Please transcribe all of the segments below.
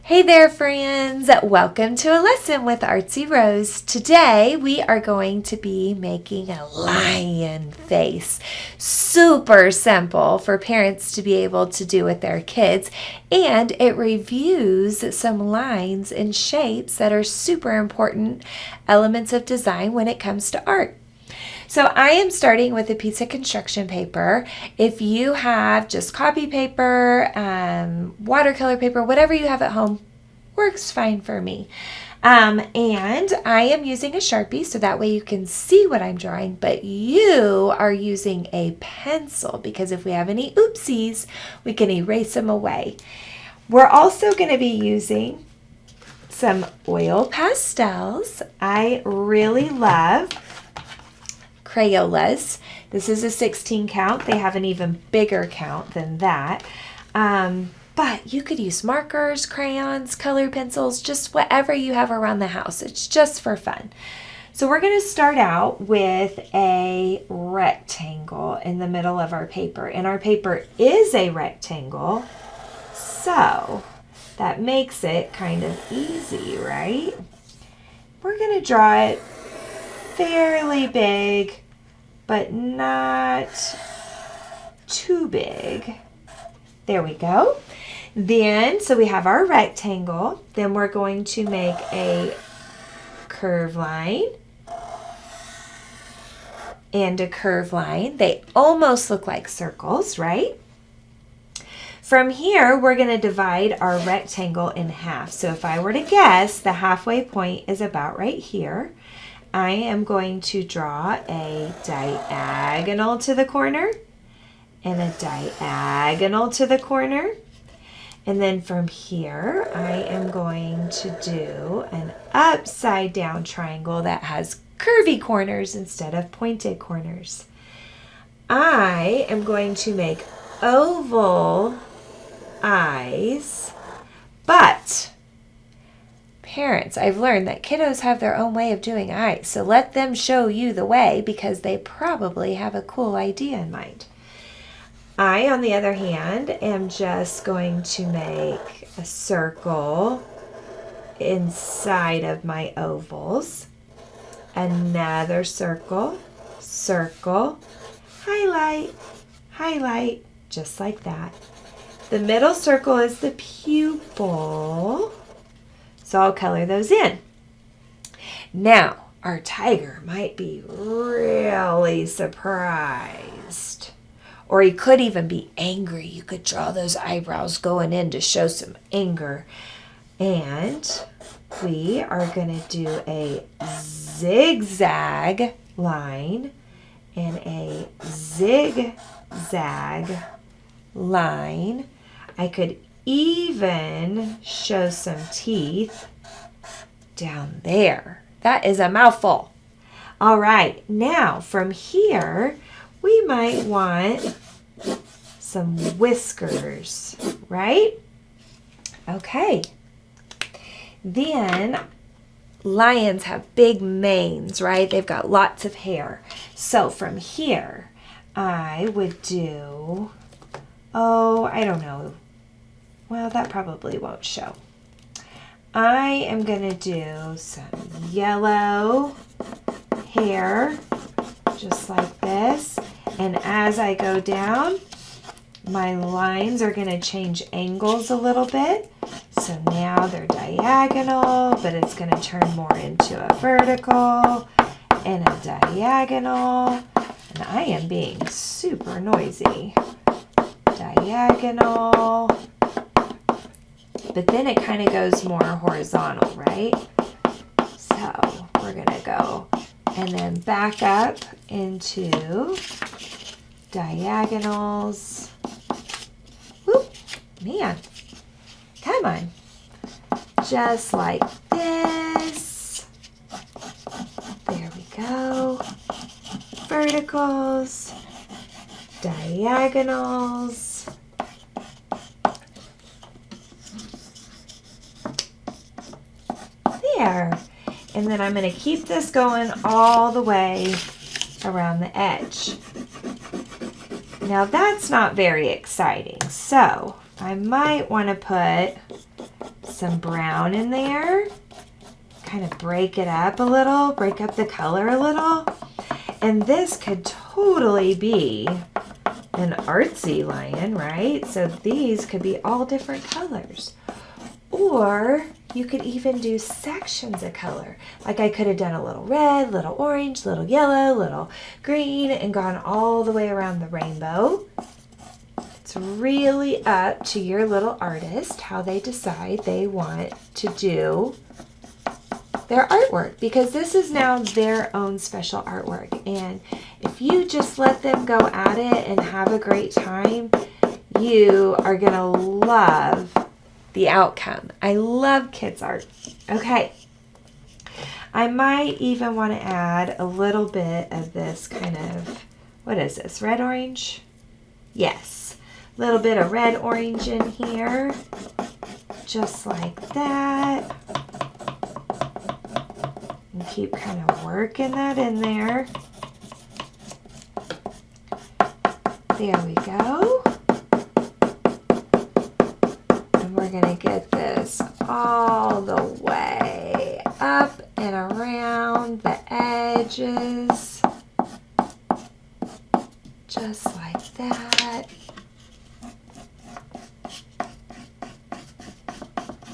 Hey there, friends! Welcome to a lesson with Artsy Rose. Today we are going to be making a lion face. Super simple for parents to be able to do with their kids, and it reviews some lines and shapes that are super important elements of design when it comes to art. So I am starting with a piece of construction paper. If you have just copy paper, watercolor paper, whatever you have at home, works fine for me. And I am using a Sharpie so that way you can see what I'm drawing, but you are using a pencil because if we have any oopsies, we can erase them away. We're also going to be using some oil pastels. I really love Crayolas. This is a 16 count. They have an even bigger count than that. But you could use markers, crayons, color pencils, just whatever you have around the house. It's just for fun. So we're going to start out with a rectangle in the middle of our paper. And our paper is a rectangle, so that makes it kind of easy, right? We're going to draw it fairly big, but not too big. There we go. Then, so we have our rectangle. Then we're going to make a curve line and a curve line. They almost look like circles, right? From here, we're going to divide our rectangle in half. So if I were to guess, the halfway point is about right here. I am going to draw a diagonal to the corner and a diagonal to the corner. And then from here, I am going to do an upside down triangle that has curvy corners instead of pointed corners. I am going to make oval eyes, but parents, I've learned that kiddos have their own way of doing eyes, so let them show you the way because they probably have a cool idea in mind. I, on the other hand, am just going to make a circle inside of my ovals, another circle, circle, highlight, highlight, just like that. The middle circle is the pupil. So I'll color those in. Now, our tiger might be really surprised. Or he could even be angry. You could draw those eyebrows going in to show some anger. And we are going to do a zigzag line and a zigzag line. I could even show some teeth down there. That is a mouthful. All right, now from here, we might want some whiskers, right? Okay. Then lions have big manes, right? They've got lots of hair. So from here, I would do, I don't know. Well, that probably won't show. I am going to do some yellow hair, just like this. And as I go down, my lines are going to change angles a little bit. So now they're diagonal, but it's going to turn more into a vertical and a diagonal. And I am being super noisy. Diagonal. But then it kind of goes more horizontal, right? So we're going to go and then back up into diagonals. Whoop, man, come on. Just like this. There we go. Verticals, diagonals. There. And then I'm going to keep this going all the way around the edge. Now that's not very exciting, so I might want to put some brown in there. Kind of break it up a little, break up the color a little. And this could totally be an artsy lion, right? So these could be all different colors. Or you could even do sections of color. Like I could have done a little red, little orange, little yellow, little green, and gone all the way around the rainbow. It's really up to your little artist how they decide they want to do their artwork, because this is now their own special artwork. And if you just let them go at it and have a great time, you are gonna love the outcome. I love kids art. Okay, I might even want to add a little bit of this kind of, what is this, red orange? Yes, a little bit of red orange in here, just like that. And keep kind of working that in there. There we go. And we're going to get this all the way up and around the edges. Just like that.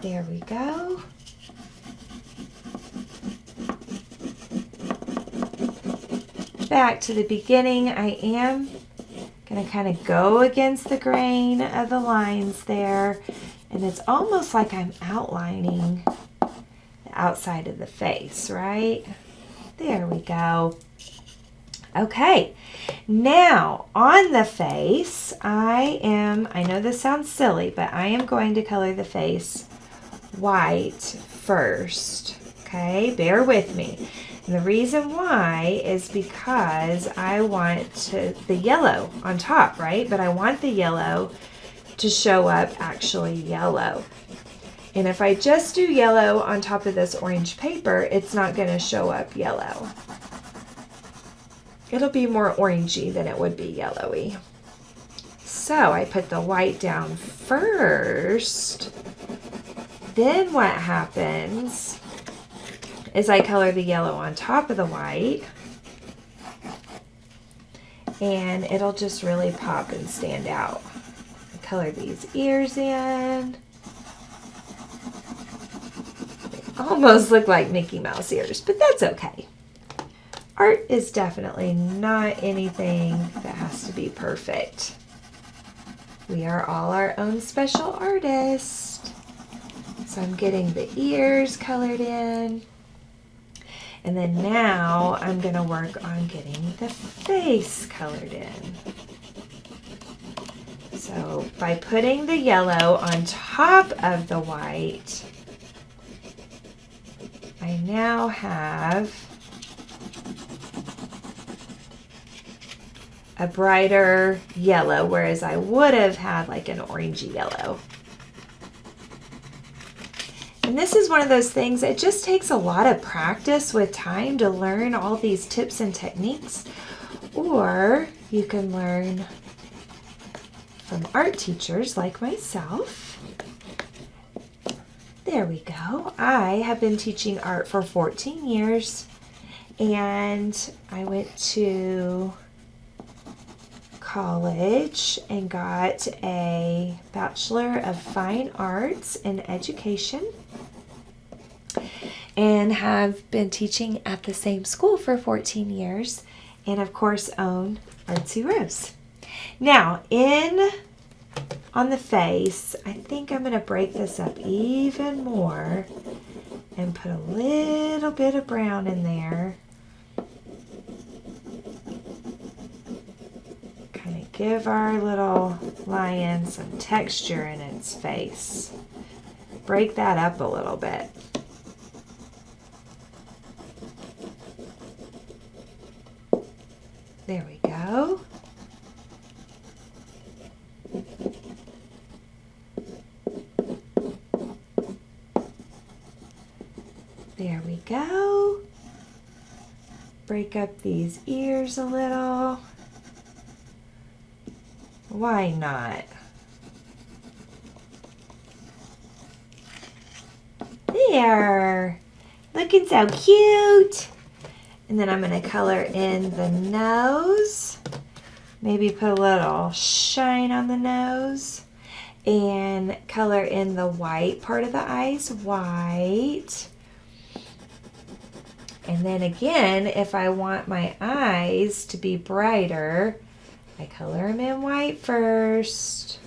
There we go. Back to the beginning, I am going to kind of go against the grain of the lines there, and it's almost like I'm outlining the outside of the face, right? There we go. Okay, now on the face, I know this sounds silly, but I am going to color the face white first. Okay, bear with me. And the reason why is because I want the yellow on top, right? But I want the yellow to show up actually yellow. And if I just do yellow on top of this orange paper, it's not going to show up yellow. It'll be more orangey than it would be yellowy. So I put the white down first. Then what happens is I color the yellow on top of the white, and it'll just really pop and stand out. I color these ears in. They almost look like Mickey Mouse ears, but that's okay. Art is definitely not anything that has to be perfect. We are all our own special artists. So I'm getting the ears colored in. And then now I'm going to work on getting the face colored in. So by putting the yellow on top of the white, I now have a brighter yellow, whereas I would have had like an orangey yellow. And this is one of those things, it just takes a lot of practice with time to learn all these tips and techniques. Or you can learn from art teachers like myself. There we go. I have been teaching art for 14 years, and I went to college and got a Bachelor of Fine Arts in Education, and have been teaching at the same school for 14 years, and of course own 𝗀𝗲𝗱𝘆. Now on the face, I think I'm going to break this up even more and put a little bit of brown in there. Kind of give our little lion some texture in its face. Break that up a little bit. There we go. There we go. Break up these ears a little. Why not? There. Looking so cute. And then I'm going to color in the nose. Maybe put a little shine on the nose. And color in the white part of the eyes, white. And then again, if I want my eyes to be brighter, I color them in white first.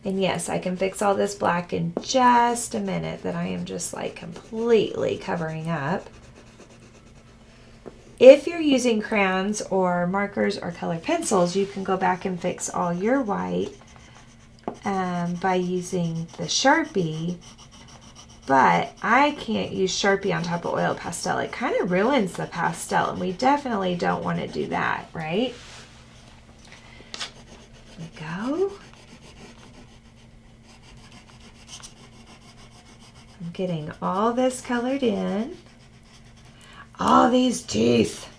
And yes, I can fix all this black in just a minute that I am just like completely covering up. If you're using crayons or markers or colored pencils, you can go back and fix all your white by using the Sharpie. But I can't use Sharpie on top of oil pastel. It kind of ruins the pastel, and we definitely don't want to do that, right? There we go. I'm getting all this colored in. All these teeth.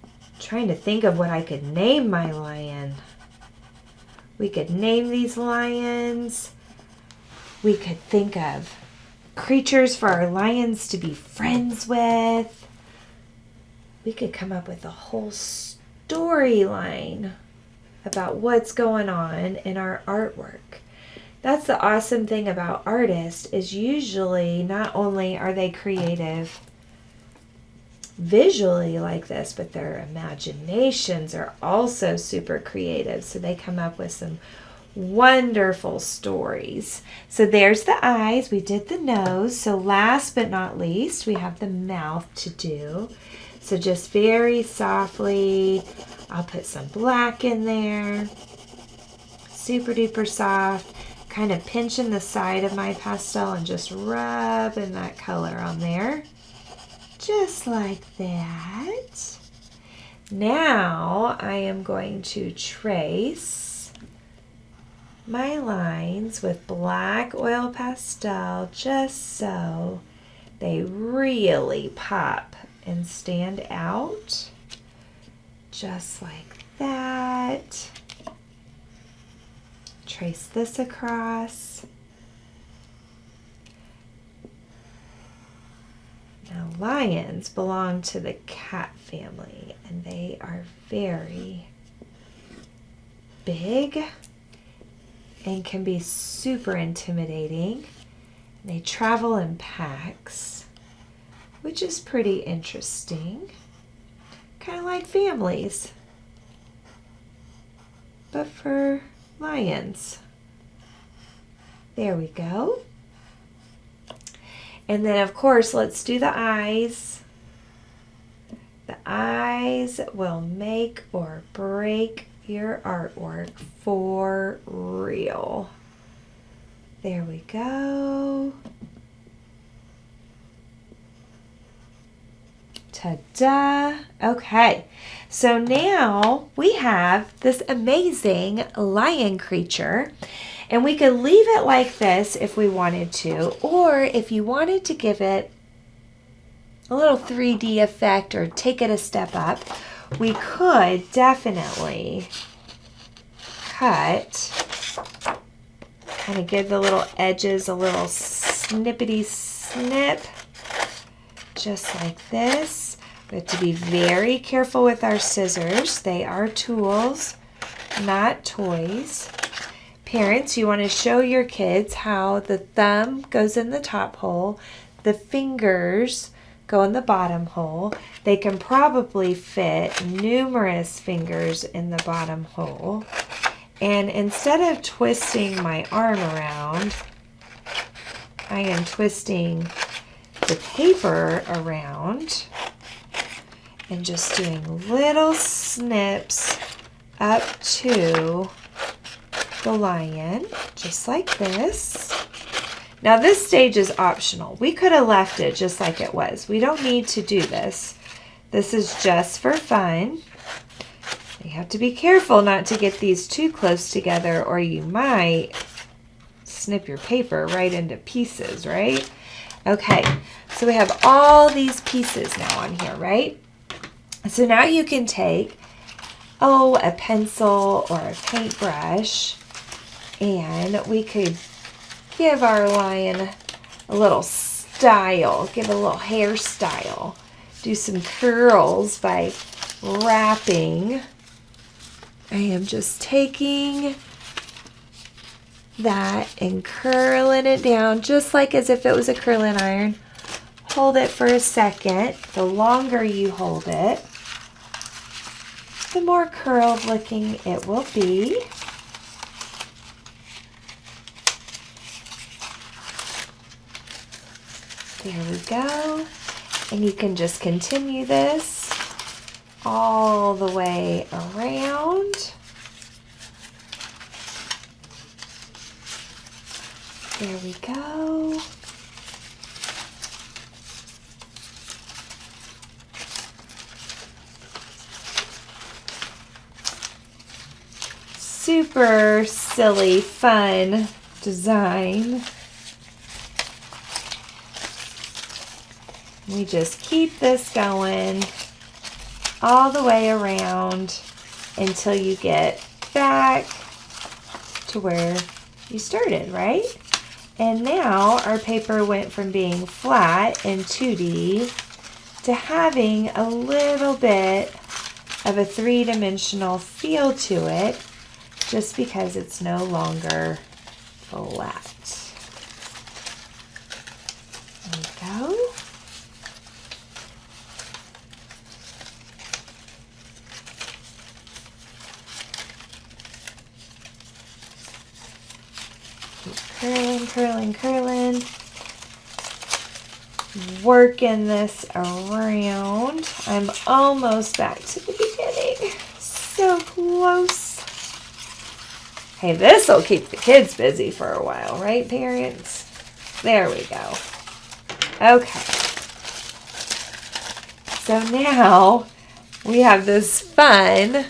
I'm trying to think of what I could name my lion. We could name these lions. We could think of creatures for our lions to be friends with. We could come up with a whole storyline about what's going on in our artwork. That's the awesome thing about artists, is usually not only are they creative visually like this, but their imaginations are also super creative. So they come up with some wonderful stories. So there's the eyes. We did the nose. So last but not least, we have the mouth to do. So just very softly, I'll put some black in there. Super duper soft. Kind of pinching the side of my pastel and just rubbing that color on there. Just like that. Now I am going to trace my lines with black oil pastel just so they really pop and stand out. Just like that. Trace this across. Now, lions belong to the cat family, and they are very big and can be super intimidating. They travel in packs, which is pretty interesting. Kind of like families, but for lions. There we go. And then, of course, let's do the eyes. The eyes will make or break your artwork for real. There we go. Ta-da! Okay, so now we have this amazing lion creature. And we could leave it like this if we wanted to, or if you wanted to give it a little 3D effect or take it a step up, we could definitely cut, kind of give the little edges a little snippety-snip, just like this. We have to be very careful with our scissors. They are tools, not toys. Parents, you want to show your kids how the thumb goes in the top hole, the fingers go in the bottom hole. They can probably fit numerous fingers in the bottom hole. And instead of twisting my arm around, I am twisting the paper around and just doing little snips up to the lion, just like this. Now this stage is optional. We could have left it just like it was. We don't need to do this. This is just for fun. You have to be careful not to get these too close together, or you might snip your paper right into pieces, right? Okay, so we have all these pieces now on here, right? So now you can take, a pencil or a paintbrush, and we could give our lion a little style, give it a little hairstyle. Do some curls by wrapping. I am just taking that and curling it down just like as if it was a curling iron. Hold it for a second. The longer you hold it, the more curled looking it will be. There we go. And you can just continue this all the way around. There we go. Super silly, fun design. We just keep this going all the way around until you get back to where you started, right? And now our paper went from being flat in 2D to having a little bit of a three-dimensional feel to it just because it's no longer flat. There we go. Curling, curling, curling. Working this around. I'm almost back to the beginning. So close. Hey, this will keep the kids busy for a while, right, parents? There we go. Okay. So now we have this fun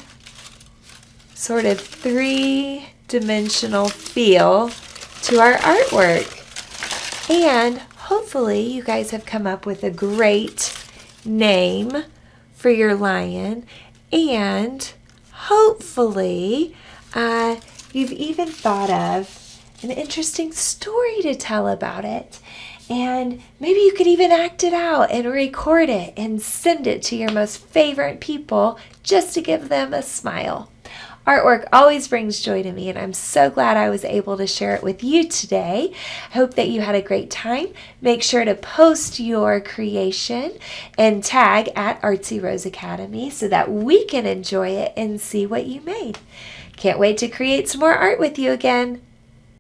sort of three-dimensional feel to our artwork. And hopefully you guys have come up with a great name for your lion. And hopefully you've even thought of an interesting story to tell about it. And maybe you could even act it out and record it and send it to your most favorite people just to give them a smile. Artwork always brings joy to me, and I'm so glad I was able to share it with you today. I hope that you had a great time. Make sure to post your creation and tag at Artsy Rose Academy so that we can enjoy it and see what you made. Can't wait to create some more art with you again.